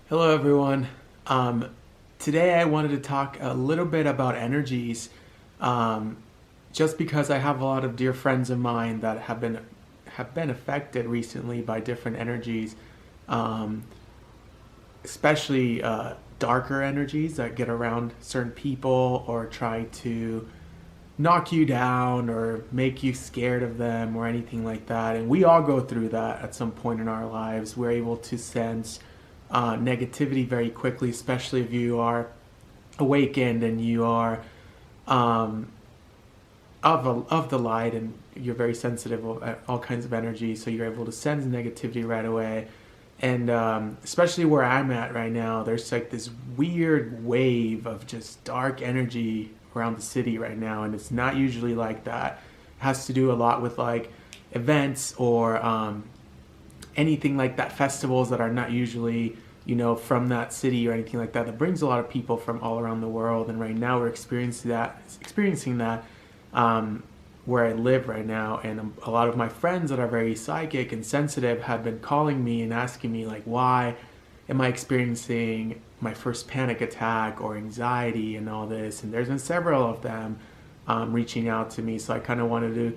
Hello, everyone. Um, Today, I wanted to talk a little bit about energies, um, just because I have a lot of dear friends of mine that have been affected recently by different energies, um, especially darker energies that get around certain people or try to knock you down or make you scared of them or anything like that. And we all go through that at some point in our lives. We're able to sense negativity very quickly, especially if you are awakened and you are um, of the light and you're very sensitive of all kinds of energy. So you're able to sense negativity right away. And especially where I'm at right now, there's like this weird wave of just dark energy around the city right now, and it's not usually like that. It has to do a lot with like events or anything like that, festivals that are not usually from that city or anything like that. That brings a lot of people from all around the world, and right now we're experiencing that where I live right now. And a lot of my friends that are very psychic and sensitive have been calling me and asking me like, why am I experiencing my first panic attack or anxiety and all this? And there's been several of them reaching out to me, so I kind of wanted to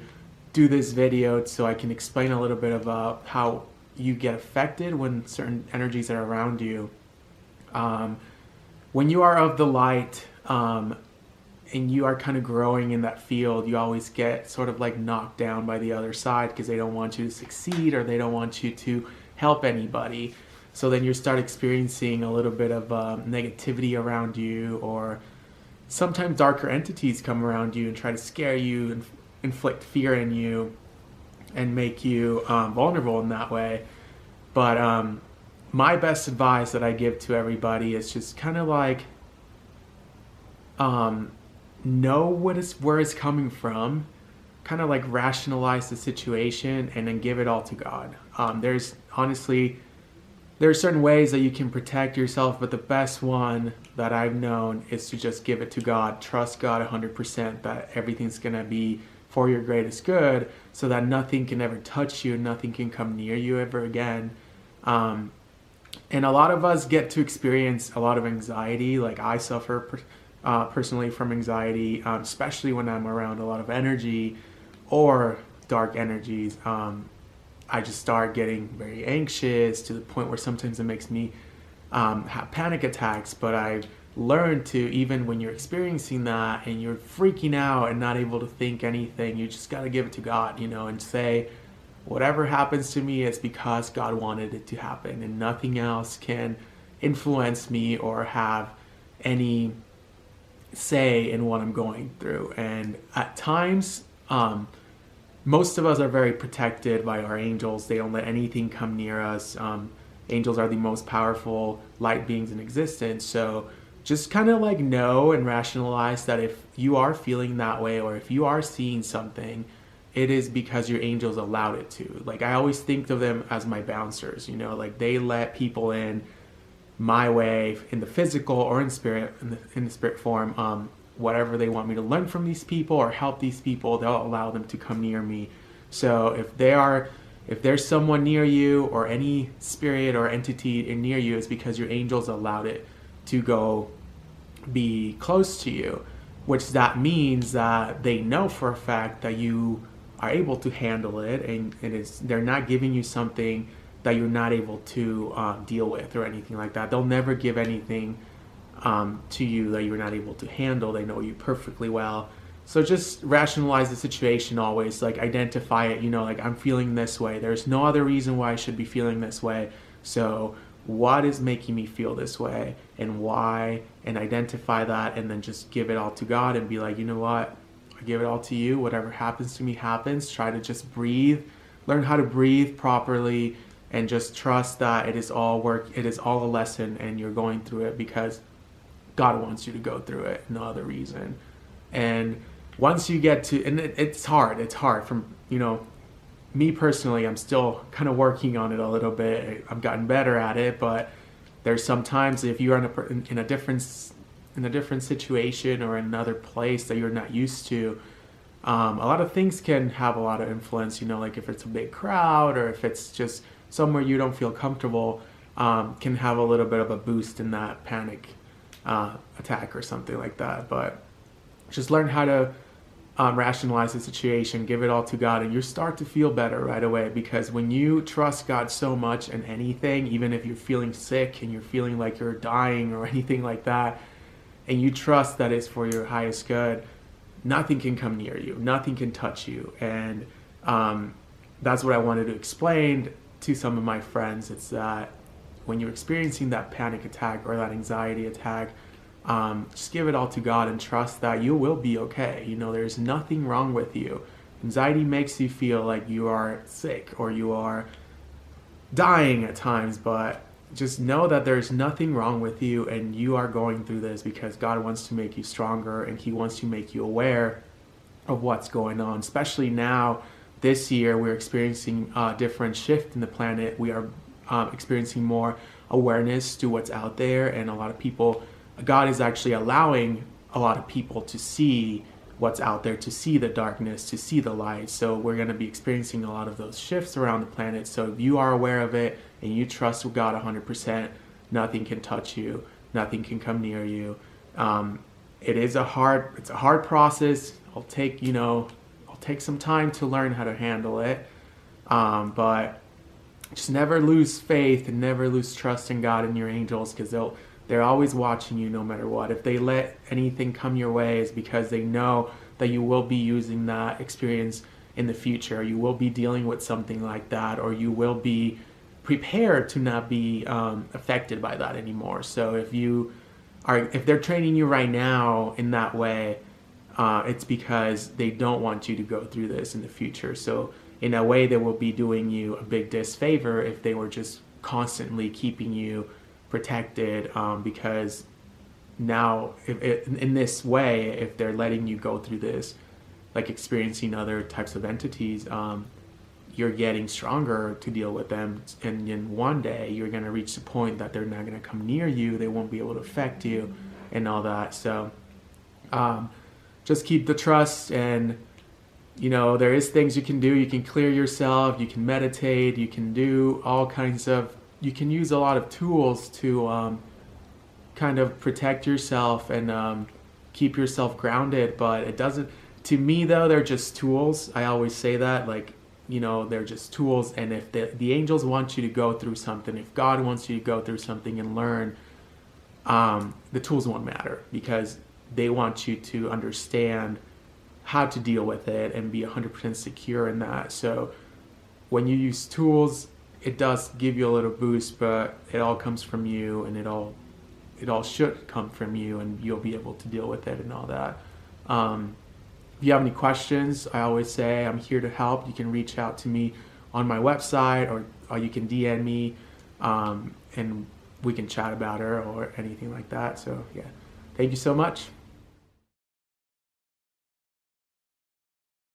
do this video so I can explain a little bit about how you get affected when certain energies are around you. Um, when you are of the light, and you are kind of growing in that field, you always get sort of like knocked down by the other side because they don't want you to succeed or they don't want you to help anybody. So then you start experiencing a little bit of negativity around you, or sometimes darker entities come around you and try to scare you and inflict fear in you and make you vulnerable in that way. But my best advice that I give to everybody is just kind of like um, know where it's coming from, kind of like rationalize the situation, and then give it all to God. There's honestly there are certain ways that you can protect yourself, but the best one that I've known is to just give it to God. Trust God 100% that everything's going to be for your greatest good, so that nothing can ever touch you, nothing can come near you ever again. Um, and a lot of us get to experience a lot of anxiety. Like I suffer personally from anxiety, especially when I'm around a lot of energy or dark energies. I just start getting very anxious to the point where sometimes it makes me have panic attacks. But I've learned to, even when you're experiencing that and you're freaking out and not able to think anything, you just got to give it to God, and say, whatever happens to me, it's because God wanted it to happen, and nothing else can influence me or have any say in what I'm going through. And at times, most of us are very protected by our angels. They don't let anything come near us. Angels are the most powerful light beings in existence. So just kind of like know and rationalize that if you are feeling that way or if you are seeing something, it is because your angels allowed it to. Like I always think of them as my bouncers, like they let people in my way in the physical or in spirit, in the spirit form. Whatever they want me to learn from these people or help these people, they'll allow them to come near me. So if there's someone near you or any spirit or entity near you, it's because your angels allowed it to go be close to you, which that means that they know for a fact that you are able to handle it, and they're not giving you something that you're not able to deal with or anything like that. They'll never give anything to you that you're not able to handle. They know you perfectly well. So just rationalize the situation always, like identify it, like I'm feeling this way. There's no other reason why I should be feeling this way. So what is making me feel this way and why? And identify that, and then just give it all to God and be like, you know what? I give it all to you. Whatever happens to me happens. Try to just breathe, learn how to breathe properly, and just trust that it is all work. It is all a lesson, and you're going through it because God wants you to go through it, no other reason. And once you get to, and it's hard from, me personally, I'm still kind of working on it a little bit. I've gotten better at it, but there's sometimes if you're in a different situation or another place that you're not used to, a lot of things can have a lot of influence, like if it's a big crowd or if it's just somewhere you don't feel comfortable. can have a little bit of a boost in that panic attack or something like that. But just learn how to rationalize the situation, give it all to God, and you start to feel better right away. Because when you trust God so much in anything, even if you're feeling sick and you're feeling like you're dying or anything like that, and you trust that it's for your highest good, nothing can come near you, nothing can touch you. And that's what I wanted to explain to some of my friends. It's that when you're experiencing that panic attack or that anxiety attack, just give it all to God and trust that you will be okay. You know, there's nothing wrong with you. Anxiety makes you feel like you are sick or you are dying at times, but just know that there's nothing wrong with you, and you are going through this because God wants to make you stronger, and He wants to make you aware of what's going on. Especially now, this year, we're experiencing a different shift in the planet. We are experiencing more awareness to what's out there, and a lot of people, God is actually allowing a lot of people to see what's out there, to see the darkness, to see the light. So we're going to be experiencing a lot of those shifts around the planet. So if you are aware of it and you trust God 100%, nothing can touch you, nothing can come near you. It's a hard process. I'll take some time to learn how to handle it. But just never lose faith and never lose trust in God and your angels, because they're always watching you no matter what. If they let anything come your way, it's because they know that you will be using that experience in the future. You will be dealing with something like that, or you will be prepared to not be affected by that anymore. So if they're training you right now in that way, it's because they don't want you to go through this in the future. So in a way, they will be doing you a big disfavor if they were just constantly keeping you protected, because now in this way, if they're letting you go through this, like experiencing other types of entities, you're getting stronger to deal with them, and in one day you're going to reach the point that they're not going to come near you, they won't be able to affect you and all that. So just keep the trust, and there is things you can do. You can clear yourself, you can meditate, you can do all kinds of, you can use a lot of tools to kind of protect yourself and keep yourself grounded. But it doesn't, to me though, they're just tools. I always say that, they're just tools. And if the angels want you to go through something, if God wants you to go through something and learn, the tools won't matter, because they want you to understand how to deal with it and be 100% secure in that. So when you use tools, it does give you a little boost, but it all comes from you, and it all should come from you, and you'll be able to deal with it and all that. If you have any questions, I always say I'm here to help. You can reach out to me on my website, or you can DM me, and we can chat about it or anything like that. So yeah, thank you so much.